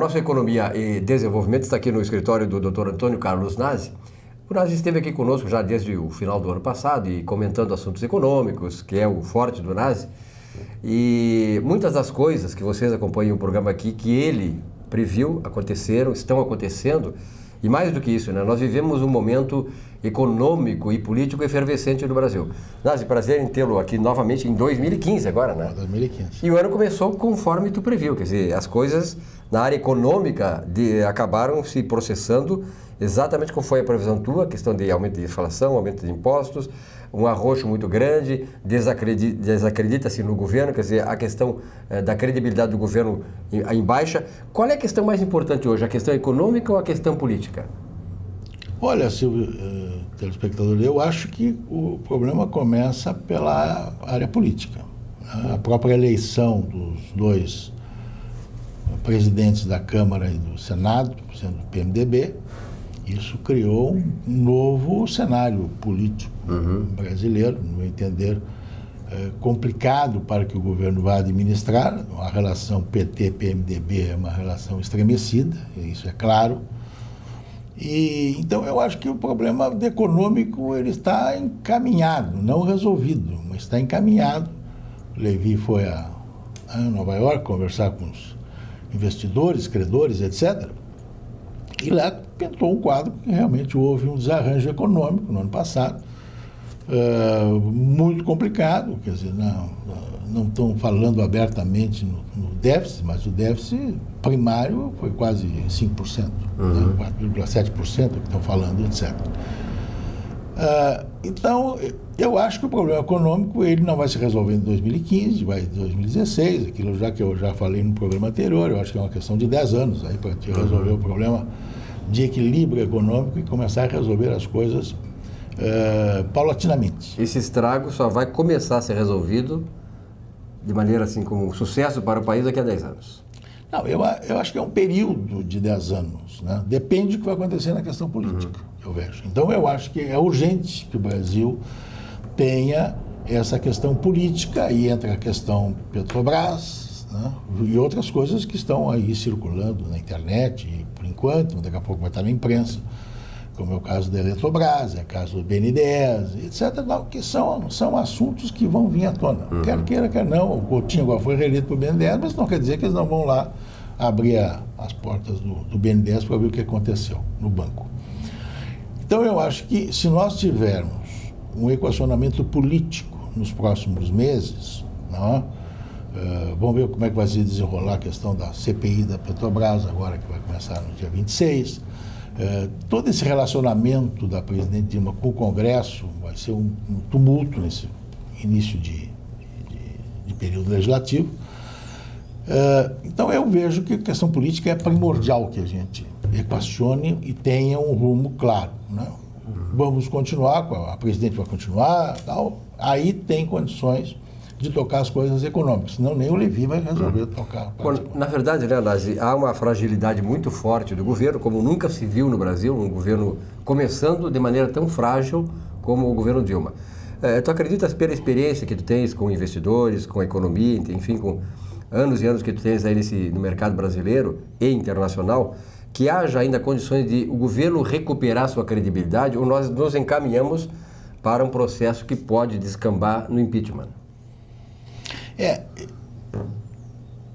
nosso Economia e Desenvolvimento está aqui no escritório do Dr. Antônio Carlos Nazi. O Nazi esteve aqui conosco já desde o final do ano passado e comentando assuntos econômicos, que é o forte do Nazi. E muitas das coisas que vocês acompanham o programa aqui, que ele previu, aconteceram, estão acontecendo. E mais do que isso, né? Nós vivemos um momento econômico e político efervescente no Brasil. Nazi, prazer em tê-lo aqui novamente em 2015 agora, né? 2015. E o ano começou conforme tu previu, quer dizer, as coisas na área econômica acabaram se processando exatamente como foi a previsão tua, questão de aumento de inflação, aumento de impostos, um arroxo muito grande, desacredita-se no governo, quer dizer, a questão da credibilidade do governo em baixa. Qual é a questão mais importante hoje, a questão econômica ou a questão política? Olha, Silvio, telespectador, eu acho que o problema começa pela área política. A própria eleição dos dois presidentes da Câmara e do Senado, sendo do PMDB, isso criou um novo cenário político brasileiro, no meu entender, complicado para que o governo vá administrar. A relação PT-PMDB é uma relação estremecida, isso é claro. E, então, eu acho que o problema econômico ele está encaminhado, não resolvido, mas está encaminhado. O Levi foi a Nova York conversar com os investidores, credores, etc., e lá pintou um quadro que realmente houve um desarranjo econômico no ano passado, muito complicado, quer dizer, não estão falando abertamente no déficit, mas o déficit primário foi quase 5%, né, 4,7% que estão falando, etc. Então, eu acho que o problema econômico ele não vai se resolver em 2015, vai em 2016, aquilo já que eu já falei no programa anterior, eu acho que é uma questão de 10 anos aí para te resolver o problema de equilíbrio econômico e começar a resolver as coisas paulatinamente. Esse estrago só vai começar a ser resolvido de maneira assim com sucesso para o país daqui a 10 anos. Não, eu acho que é um período de 10 anos, né? Depende do que vai acontecer na questão política, eu vejo. Então eu acho que é urgente que o Brasil tenha essa questão política, e entra a questão Petrobras, né? E outras coisas que estão aí circulando na internet, e, por enquanto, daqui a pouco vai estar na imprensa, como é o caso da Eletrobras, é o caso do BNDES, etc., que são assuntos que vão vir à tona. Quer queira, quer não. O Coutinho agora foi reeleito para o BNDES, mas não quer dizer que eles não vão lá abrir as portas do BNDES para ver o que aconteceu no banco. Então, eu acho que se nós tivermos um equacionamento político nos próximos meses, não, vamos ver como é que vai se desenrolar a questão da CPI da Petrobras, agora que vai começar no dia 26. Todo esse relacionamento da presidente Dilma com o Congresso vai ser um tumulto nesse início de período legislativo. Então, eu vejo que a questão política é primordial que a gente equacione e tenha um rumo claro, né? Vamos continuar, a presidente vai continuar, tal. Aí tem condições de tocar as coisas econômicas, senão nem o Levi vai resolver tocar. Na verdade, né, Nazi, há uma fragilidade muito forte do governo, como nunca se viu no Brasil, um governo começando de maneira tão frágil como o governo Dilma. Tu acreditas, pela experiência que tu tens com investidores, com a economia, enfim, com anos e anos que tu tens aí no mercado brasileiro e internacional, que haja ainda condições de o governo recuperar sua credibilidade, ou nós nos encaminhamos para um processo que pode descambar no impeachment?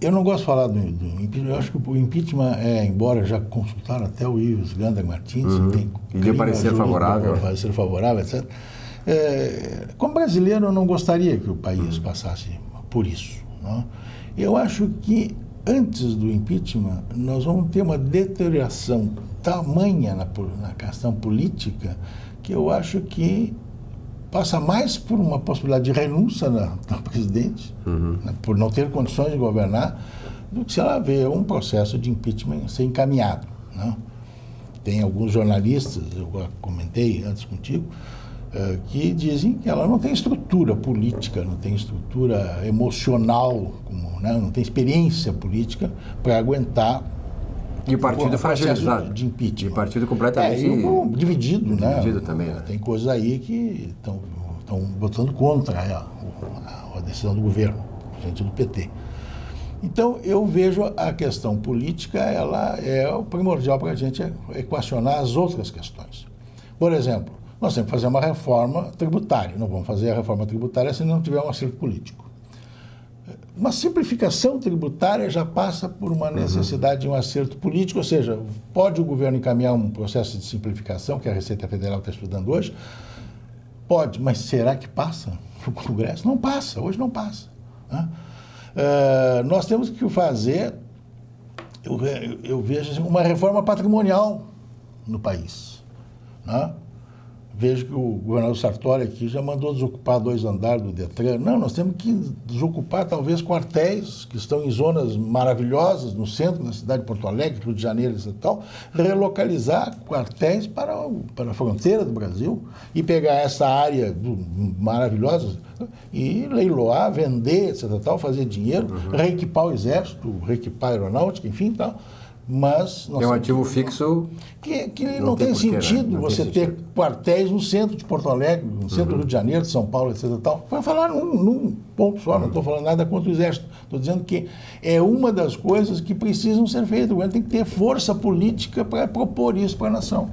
Eu não gosto de falar do impeachment. Eu acho que o impeachment embora já consultaram até o Ives Gandra Martins, ele parecer favorável, etc. Como brasileiro, eu não gostaria que o país passasse por isso, não? Eu acho que antes do impeachment, nós vamos ter uma deterioração tamanha na questão política, que eu acho que passa mais por uma possibilidade de renúncia da presidente, né, por não ter condições de governar, do que se ela vê um processo de impeachment ser encaminhado, né? Tem alguns jornalistas, eu comentei antes contigo, que dizem que ela não tem estrutura política, não tem estrutura emocional, né, não tem experiência política para aguentar. E o partido fragilizado. De impeachment. E o partido completamente dividido, né? Dividido também, né? Tem coisas aí que estão botando contra a decisão do governo, gente do PT. Então, eu vejo a questão política, ela é o primordial para a gente equacionar as outras questões. Por exemplo, nós temos que fazer uma reforma tributária. Não vamos fazer a reforma tributária se não tiver um acerto político. Uma simplificação tributária já passa por uma necessidade de um acerto político, ou seja, pode o governo encaminhar um processo de simplificação, que a Receita Federal está estudando hoje? Pode, mas será que passa no Congresso? Não passa, hoje não passa. Né? Nós temos que fazer, eu vejo assim, uma reforma patrimonial no país. Né? Vejo que o governador Sartori aqui já mandou desocupar 2 andares do Detran. Não, nós temos que desocupar talvez quartéis que estão em zonas maravilhosas, no centro da cidade de Porto Alegre, Rio de Janeiro e tal, relocalizar quartéis para a fronteira do Brasil e pegar essa área maravilhosa e leiloar, vender, etc. Tal, fazer dinheiro, reequipar o exército, reequipar a aeronáutica, enfim, tal. Mas é um ativo fixo que não tem sentido você ter quartéis no centro de Porto Alegre, no centro do Rio de Janeiro, de São Paulo, etc. Tal. Para falar num ponto só, não estou falando nada contra o Exército. Estou dizendo que é uma das coisas que precisam ser feitas. O governo tem que ter força política para propor isso para a nação.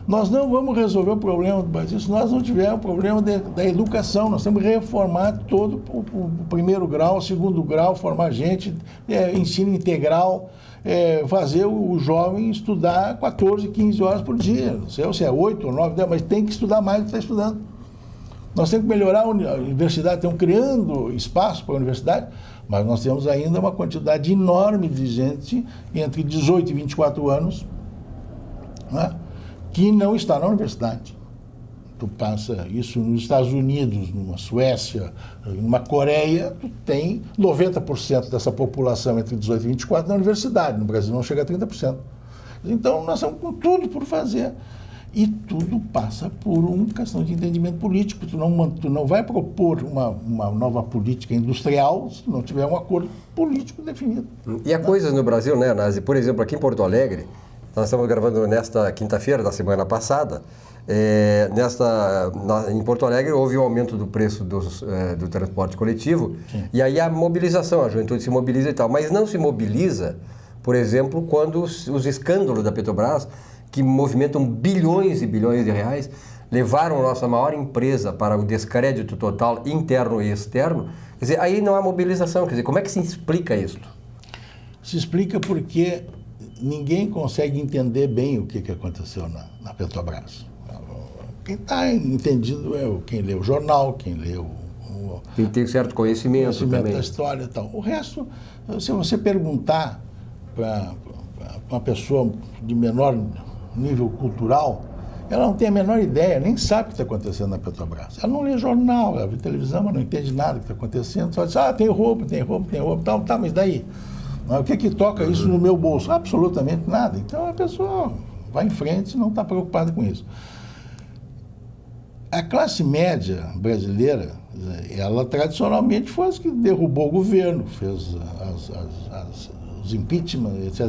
Nós não vamos resolver o problema do Brasil se nós não tivermos o problema da educação. Nós temos que reformar todo o primeiro grau, o segundo grau, formar gente, ensino integral, fazer o jovem estudar 14, 15 horas por dia. Não sei se é 8 ou 9, mas tem que estudar mais do que está estudando. Nós temos que melhorar a universidade, estamos criando espaço para a universidade, mas nós temos ainda uma quantidade enorme de gente entre 18 e 24 anos, né, que não está na universidade. Tu passa isso nos Estados Unidos, numa Suécia, numa Coreia, tu tem 90% dessa população entre 18 e 24 na universidade. No Brasil não chega a 30%. Então, nós estamos com tudo por fazer. E tudo passa por uma questão de entendimento político. Tu não vai propor uma nova política industrial se não tiver um acordo político definido. E há coisas no Brasil, né, Nazi? Por exemplo, aqui em Porto Alegre, nós estamos gravando nesta quinta-feira da semana passada. Em Porto Alegre houve um aumento do preço do transporte coletivo. Sim. E aí a mobilização, a juventude se mobiliza e tal, mas não se mobiliza, por exemplo, quando os escândalos da Petrobras, que movimentam bilhões e bilhões de reais, levaram a nossa maior empresa para o descrédito total interno e externo. Quer dizer, aí não há mobilização. Quer dizer, como é que se explica isso? Se explica porque ninguém consegue entender bem o que aconteceu na Petrobras. Quem está entendido é quem lê o jornal, quem lê quem tem certo conhecimento também da história e tal. O resto, se você perguntar para uma pessoa de menor nível cultural, ela não tem a menor ideia, nem sabe o que está acontecendo na Petrobras. Ela não lê jornal, ela vê televisão, mas não entende nada do que está acontecendo. Só diz, tem roubo, tá, mas daí? O que toca isso no meu bolso? Absolutamente nada. Então a pessoa vai em frente e não está preocupada com isso. A classe média brasileira, ela tradicionalmente foi a que derrubou o governo, fez os impeachment, etc.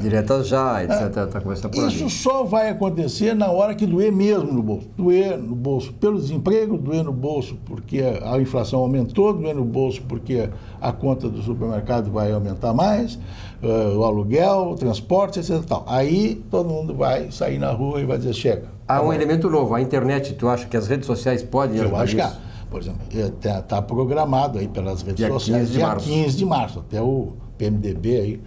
Diretas já, etc. Tá começando por isso só vai acontecer na hora que doer mesmo no bolso. Doer no bolso pelo desemprego, doer no bolso porque a inflação aumentou, doer no bolso porque a conta do supermercado vai aumentar mais, o aluguel, o transporte, etc. Aí todo mundo vai sair na rua e vai dizer, chega. Há um elemento novo, a internet. Tu acha que as redes sociais podem ajudar? Eu acho que há. Por exemplo, está programado aí pelas redes sociais, dia 15 de março, até o PMDB aí,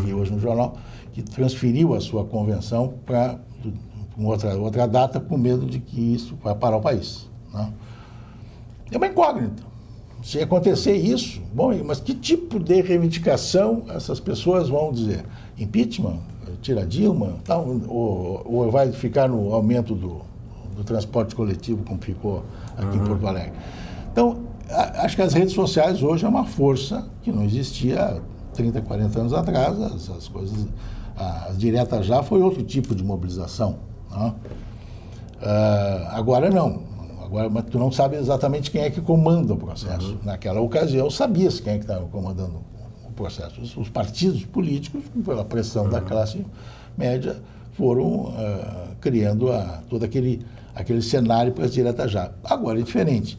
que hoje no jornal, que transferiu a sua convenção para outra data com medo de que isso vai parar o país. Né? É uma incógnita. Se acontecer isso, bom, mas que tipo de reivindicação essas pessoas vão dizer? Impeachment? Tira Dilma? Tal, ou vai ficar no aumento do transporte coletivo, como ficou aqui em Porto Alegre? Então, acho que as redes sociais hoje é uma força que não existia há 30, 40 anos atrás. As coisas, as diretas já foi outro tipo de mobilização. Né? Agora não. Mas tu não sabe exatamente quem é que comanda o processo. Naquela ocasião, sabia-se quem é que estava comandando o processo. Os partidos políticos, pela pressão da classe média, foram criando todo aquele cenário para as diretas já. Agora é diferente.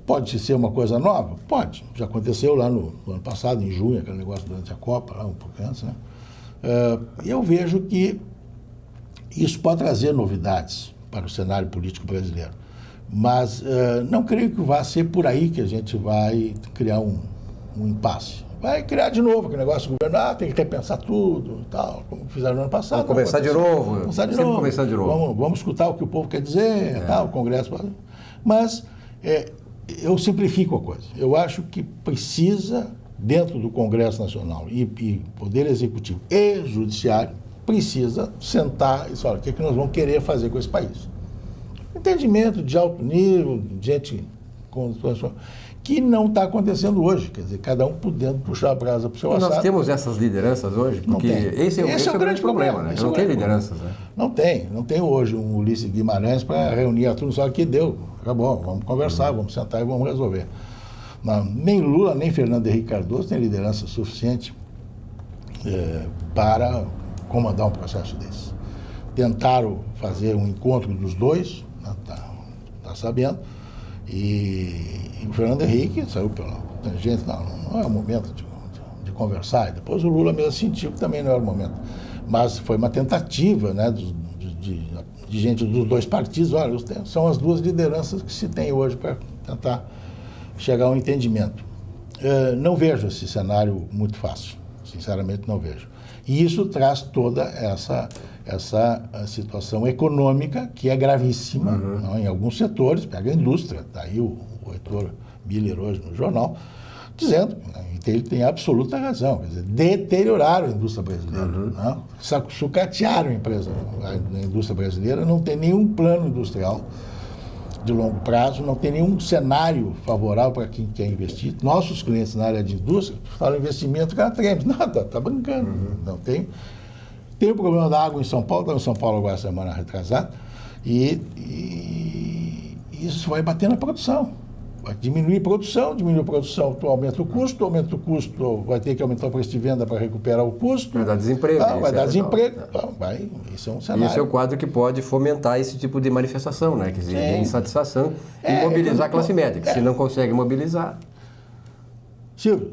Pode ser uma coisa nova? Pode. Já aconteceu lá no ano passado, em junho, aquele negócio durante a Copa, lá um pouco antes, né? Eu vejo que isso pode trazer novidades para o cenário político brasileiro. Mas não creio que vá ser por aí que a gente vai criar um impasse. Vai criar de novo aquele negócio do governo, tem que repensar tudo, tal, como fizeram no ano passado. Vamos começar de novo. Começar de novo. Vamos escutar o que o povo quer dizer, tal, o Congresso. Mas eu simplifico a coisa. Eu acho que precisa, dentro do Congresso Nacional e Poder Executivo e Judiciário, precisa sentar e falar o que nós vamos querer fazer com esse país. Entendimento de alto nível, gente com que não está acontecendo hoje, quer dizer, cada um podendo puxar a brasa para o seu assado. Nós temos essas lideranças hoje? Porque esse é o grande problema, né? Não tem lideranças, né? Não tem hoje um Ulisses Guimarães para reunir a turma, só que deu, acabou, vamos conversar, vamos sentar e vamos resolver. Não, nem Lula, nem Fernando Henrique Cardoso têm liderança suficiente para comandar um processo desse. Tentaram fazer um encontro dos dois, tá sabendo, e o Fernando Henrique saiu pela tangente, não é o momento de conversar. E depois o Lula mesmo sentiu que também não era o momento. Mas foi uma tentativa, né, de gente dos dois partidos. Olha, são as duas lideranças que se tem hoje para tentar chegar a um entendimento. Não vejo esse cenário muito fácil, sinceramente não vejo. E isso traz toda essa situação econômica que é gravíssima, não, em alguns setores, pega a indústria, está aí o Heitor Miller hoje no jornal, dizendo, que ele tem absoluta razão, quer dizer, deterioraram a indústria brasileira, sucatearam a indústria brasileira, não tem nenhum plano industrial de longo prazo, não tem nenhum cenário favorável para quem quer investir. Nossos clientes na área de indústria falam investimento, cara, treme, nada, está brincando, não tem. Tem o problema da água em São Paulo, estava em São Paulo agora semana retrasada, e isso vai bater na produção. Vai diminuir a produção, tu aumenta o custo, vai ter que aumentar o preço de venda para recuperar o custo. Vai dar desemprego. Vai dar desemprego. Isso é um cenário. Isso é um quadro que pode fomentar esse tipo de manifestação, né? Quer dizer, de insatisfação e mobilizar a classe média, que se não consegue mobilizar... Silvio,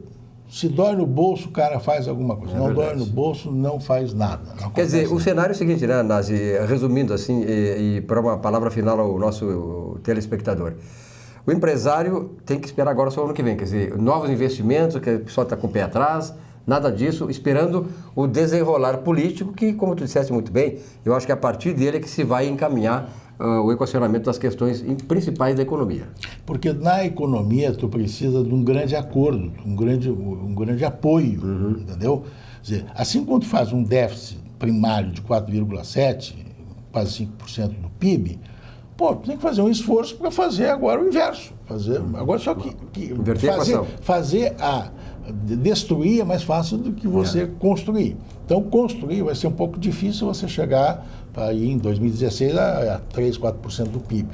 se dói no bolso, o cara faz alguma coisa. Não dói no bolso, não faz nada. Quer dizer, o cenário é o seguinte, né, Nazi? Resumindo assim, e para uma palavra final ao nosso telespectador. O empresário tem que esperar agora só o ano que vem, quer dizer, novos investimentos, que a pessoa está com o pé atrás, nada disso, esperando o desenrolar político, que, como tu disseste muito bem, eu acho que a partir dele é que se vai encaminhar o equacionamento das questões principais da economia. Porque na economia tu precisa de um grande acordo, um grande apoio, entendeu? Quer dizer, assim quando tu faz um déficit primário de 4,7%, quase 5% do PIB, tu tem que fazer um esforço para fazer agora o inverso. Agora só que destruir é mais fácil do que você construir. Então, construir vai ser um pouco difícil você chegar aí em 2016 a 3, 4% do PIB.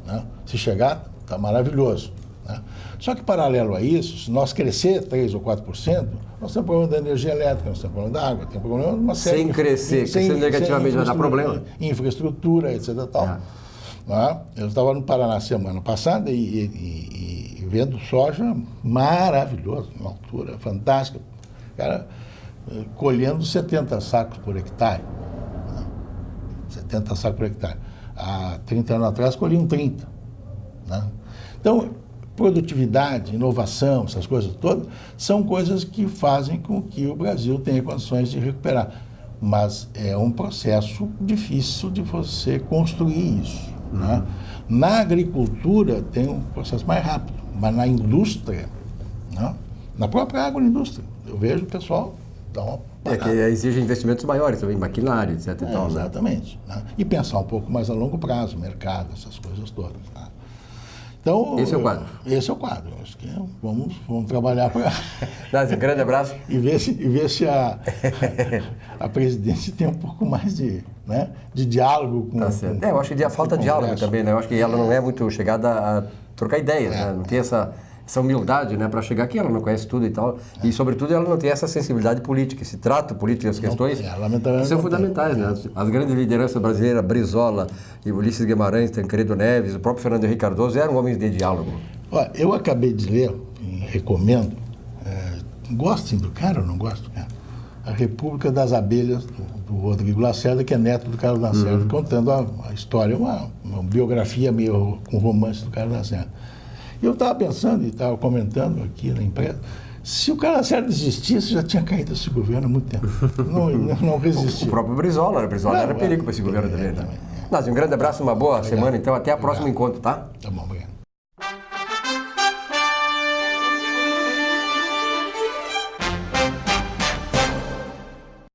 Né? Se chegar, está maravilhoso. Né? Só que, paralelo a isso, se nós crescer 3 ou 4%, nós temos problema da energia elétrica, nós temos problema da água, temos problema de uma série... Sem crescer negativamente vai dar problema. Infraestrutura, etc. Tal. Eu estava no Paraná semana passada e vendo soja maravilhoso, uma altura fantástica. Cara, colhendo 70 sacos por hectare. 70 sacos por hectare. Há 30 anos atrás colhiam 30. Né? Então, produtividade, inovação, essas coisas todas, são coisas que fazem com que o Brasil tenha condições de recuperar. Mas é um processo difícil de você construir isso. Né? Na agricultura tem um processo mais rápido, mas na indústria, né? Na própria agroindústria, eu vejo o pessoal dar uma parada. Que exige investimentos maiores também, maquinário, etc. Exatamente. Né? E pensar um pouco mais a longo prazo, mercado, essas coisas todas. Né? Então, esse é o quadro. Esse é o quadro. Acho que vamos trabalhar para... Um grande abraço. E ver se a presidência tem um pouco mais de diálogo com... Tá certo. Eu acho que falta diálogo também, né? Eu acho que ela não é muito chegada a trocar ideias, né? Não tem essa essa humildade, né, para chegar aqui, ela não conhece tudo e tal, e sobretudo ela não tem essa sensibilidade política, esse trato político das questões são fundamentais, né? As grandes lideranças brasileiras, Brizola e Ulisses Guimarães, Tancredo Neves, o próprio Fernando Henrique Cardoso eram homens de diálogo. Olha, eu acabei de ler, e recomendo, gostem do cara ou não gostam do cara? A República das Abelhas, do Rodrigo Lacerda, que é neto do Carlos Lacerda, contando a história, uma biografia meio com romance do Carlos Lacerda. E eu estava pensando e estava comentando aqui na empresa, se o Carlos Lacerda existisse, já tinha caído esse governo há muito tempo. Não resistiu. O próprio Brizola era perigo para esse governo também. Né? Mas um grande abraço, uma boa semana, então até o próximo encontro, tá? Tá bom, obrigado.